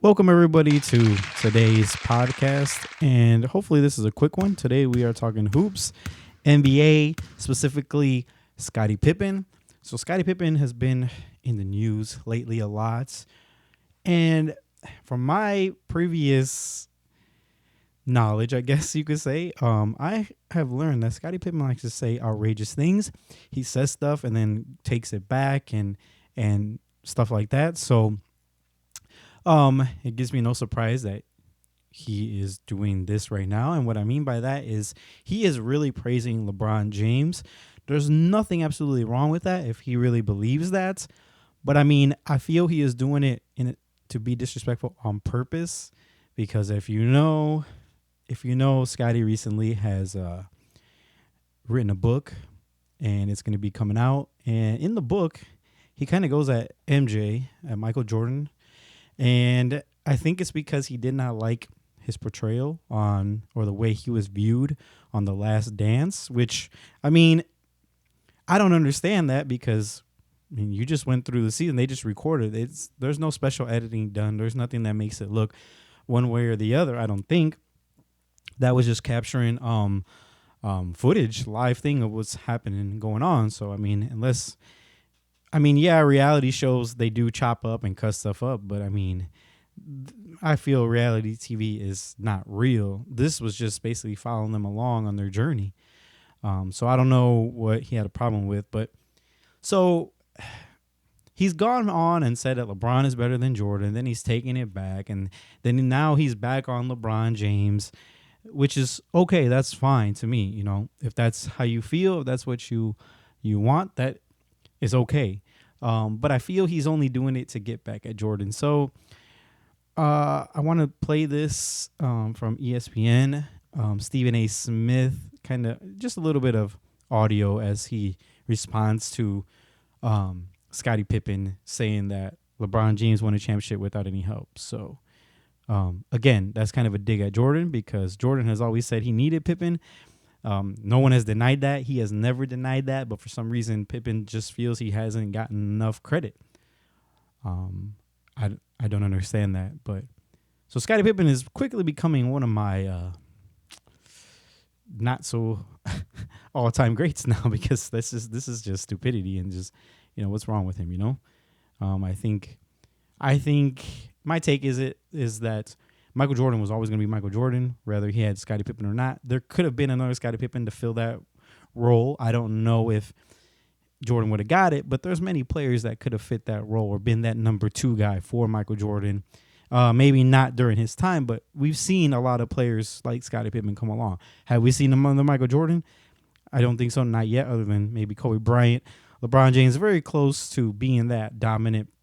Welcome, everybody, to today's podcast. And hopefully, this is a quick one. Today, we are talking hoops, NBA, specifically Scottie Pippen. So, Scottie Pippen has been in the news lately a lot. And from my previous knowledge, I guess you could say, I have learned that Scottie Pippen likes to say outrageous things. He says stuff and then takes it back and stuff like that. So, it gives me no surprise that he is doing this right now. And what I mean by that is he is really praising LeBron James. There's nothing absolutely wrong with that if he really believes that. But I mean, I feel he is doing it to be disrespectful on purpose, because if you know, Scotty recently has written a book and it's going to be coming out. And in the book, he kind of goes at MJ, at Michael Jordan. And I think it's because he did not like his portrayal on, or the way he was viewed on The Last Dance, which, I mean, I don't understand that, because, I mean, you just went through the season. They just recorded. There's no special editing done. There's nothing that makes it look one way or the other, I don't think. That was just capturing footage, live thing of what's happening, going on. So, I mean, yeah, reality shows, they do chop up and cut stuff up, but I mean, I feel reality TV is not real. This was just basically following them along on their journey. So I don't know what he had a problem with, but so he's gone on and said that LeBron is better than Jordan. Then he's taking it back, and then now he's back on LeBron James, which is okay. That's fine to me. You know, if that's how you feel, if that's what you want, that is okay. But I feel he's only doing it to get back at Jordan. So I want to play this from ESPN. Stephen A. Smith, kind of just a little bit of audio as he responds to Scottie Pippen saying that LeBron James won a championship without any help. So again, that's kind of a dig at Jordan, because Jordan has always said he needed Pippen. No one has denied that. He has never denied that. But for some reason, Pippen just feels he hasn't gotten enough credit. I don't understand that. But so Scottie Pippen is quickly becoming one of my not so all time greats now, because this is just stupidity and just, what's wrong with him? I think my take is that Michael Jordan was always going to be Michael Jordan, whether he had Scottie Pippen or not. There could have been another Scottie Pippen to fill that role. I don't know if Jordan would have got it, but there's many players that could have fit that role or been that number 2 guy for Michael Jordan. Maybe not during his time, but we've seen a lot of players like Scottie Pippen come along. Have we seen him under Michael Jordan? I don't think so, not yet, other than maybe Kobe Bryant. LeBron James is very close to being that dominant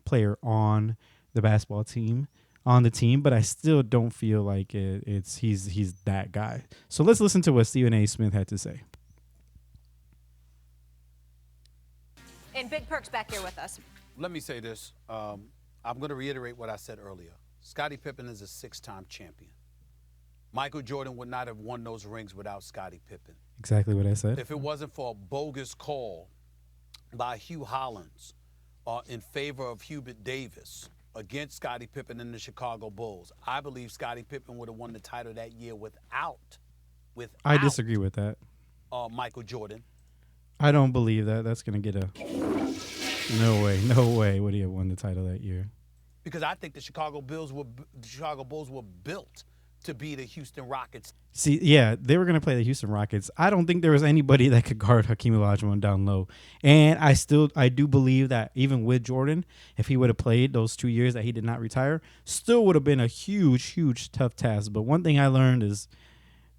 player on the basketball team. On the team, but I still don't feel like he's that guy. So let's listen to what Stephen A. Smith had to say. And Big Perk's back here with us. Let me say this. I'm going to reiterate what I said earlier. Scottie Pippen is a 6-time champion. Michael Jordan would not have won those rings without Scottie Pippen. Exactly what I said. If it wasn't for a bogus call by Hugh Hollins in favor of Hubert Davis against Scottie Pippen and the Chicago Bulls, I believe Scottie Pippen would have won the title that year without I disagree with that. Michael Jordan. I don't believe that. That's going to get no way would he have won the title that year. Because I think the Chicago Bulls were built to be the Houston Rockets. See, yeah, they were going to play the Houston Rockets. I don't think there was anybody that could guard Hakeem Olajuwon down low. And I do believe that even with Jordan, if he would have played those 2 years that he did not retire, still would have been a huge, tough task. But one thing I learned is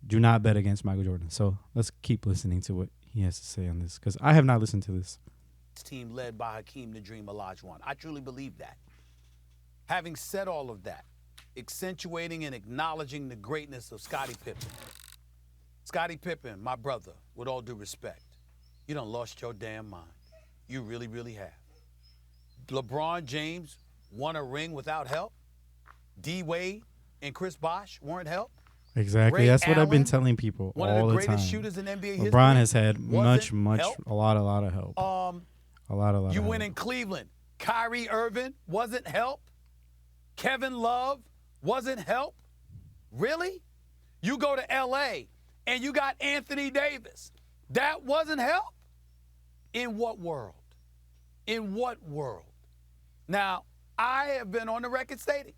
do not bet against Michael Jordan. So let's keep listening to what he has to say on this, because I have not listened to this. Team led by Hakeem the Dream Olajuwon. I truly believe that. Having said all of that, accentuating and acknowledging the greatness of Scottie Pippen. Scottie Pippen, my brother, with all due respect, you done lost your damn mind. You really, really have. LeBron James won a ring without help. D. Wade and Chris Bosh weren't help. Exactly. Ray That's what I've been Allen, telling people one all of the the time. greatest shooters in NBA history. LeBron has had much, help. a lot of help. A lot You of win help. in Cleveland. Kyrie Irving wasn't help. Kevin Love wasn't help? Really? You go to L.A. and you got Anthony Davis. That wasn't help? In what world? In what world? Now, I have been on the record stating,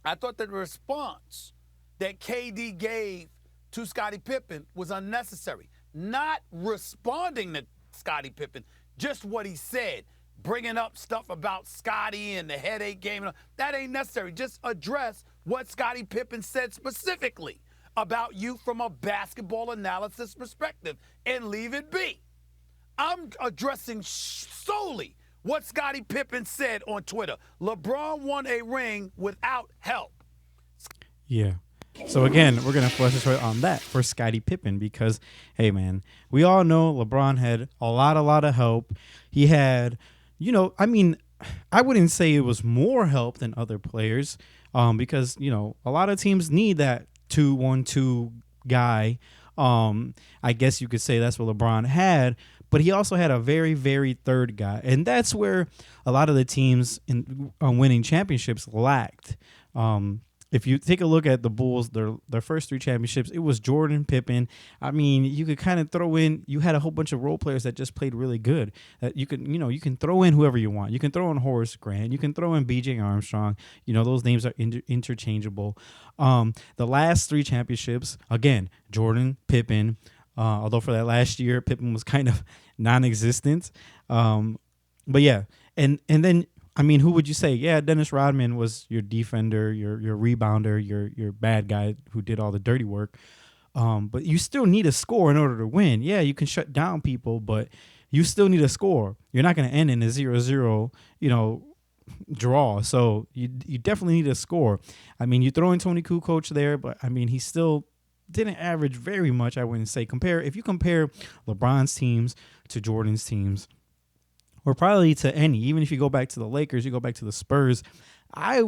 I thought that the response that KD gave to Scottie Pippen was unnecessary. Not responding to Scottie Pippen, just what he said, bringing up stuff about Scottie and the headache game. That ain't necessary. Just address what Scottie Pippen said specifically about you from a basketball analysis perspective and leave it be. I'm addressing solely what Scottie Pippen said on Twitter. LeBron won a ring without help. Yeah. So again, we're gonna focus on that for Scottie Pippen because, hey man, we all know LeBron had a lot of help. He had, I mean, I wouldn't say it was more help than other players, because a lot of teams need that 2-1-2 guy. I guess you could say that's what LeBron had, but he also had a very, very third guy, and that's where a lot of the teams in winning championships lacked. If you take a look at the Bulls, their first 3 championships, it was Jordan, Pippen. I mean, you could kind of throw in. You had a whole bunch of role players that just played really good. That you could, you can throw in whoever you want. You can throw in Horace Grant. You can throw in B.J. Armstrong. Those names are interchangeable. The last 3 championships, again, Jordan, Pippen. Although for that last year, Pippen was kind of non-existent. But yeah, and then. I mean, who would you say? Yeah, Dennis Rodman was your defender, your rebounder, your bad guy who did all the dirty work. But you still need a score in order to win. Yeah, you can shut down people, but you still need a score. You're not going to end in a 0-0, draw. So you definitely need a score. I mean, you throw in Tony Kukoc there, but I mean, he still didn't average very much. I wouldn't say if you compare LeBron's teams to Jordan's teams, or probably to any, even if you go back to the Lakers, you go back to the Spurs. I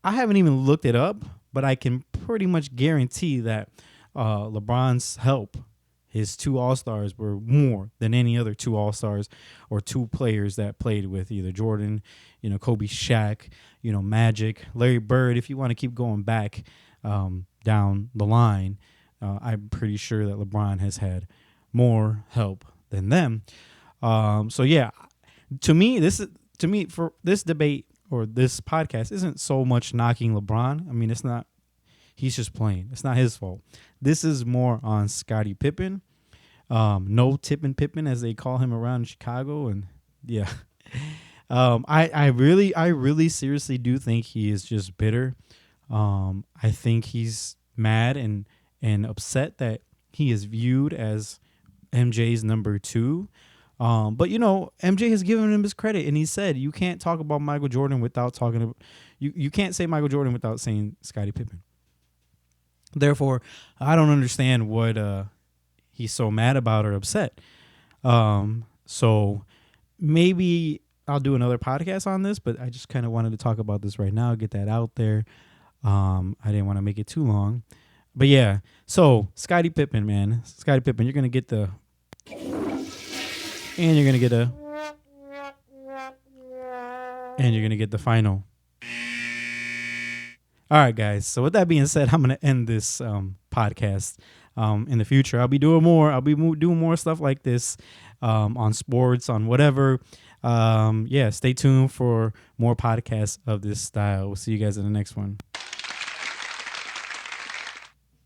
haven't even looked it up, but I can pretty much guarantee that LeBron's help, his 2 All-Stars, were more than any other 2 All-Stars or 2 players that played with either Jordan, Kobe, Shaq, Magic, Larry Bird. If you want to keep going back down the line, I'm pretty sure that LeBron has had more help than them. So yeah, to me for this debate or this podcast isn't so much knocking LeBron. I mean, it's not. He's just playing. It's not his fault. This is more on Scottie Pippen. No Tippin' Pippen, as they call him around Chicago, and yeah. I really seriously do think he is just bitter. I think he's mad and upset that he is viewed as MJ's number 2. But MJ has given him his credit, and he said you can't talk about Michael Jordan without talking about you can't say Michael Jordan without saying Scottie Pippen. Therefore, I don't understand what he's so mad about or upset. So maybe I'll do another podcast on this, but I just kind of wanted to talk about this right now, get that out there. I didn't want to make it too long, but yeah. So Scottie Pippen, man, you're gonna get the. And you're gonna get the final. All right, guys. So with that being said, I'm gonna end this podcast. In the future, I'll be doing more. I'll be doing more stuff like this on sports, on whatever. Yeah, stay tuned for more podcasts of this style. We'll see you guys in the next one.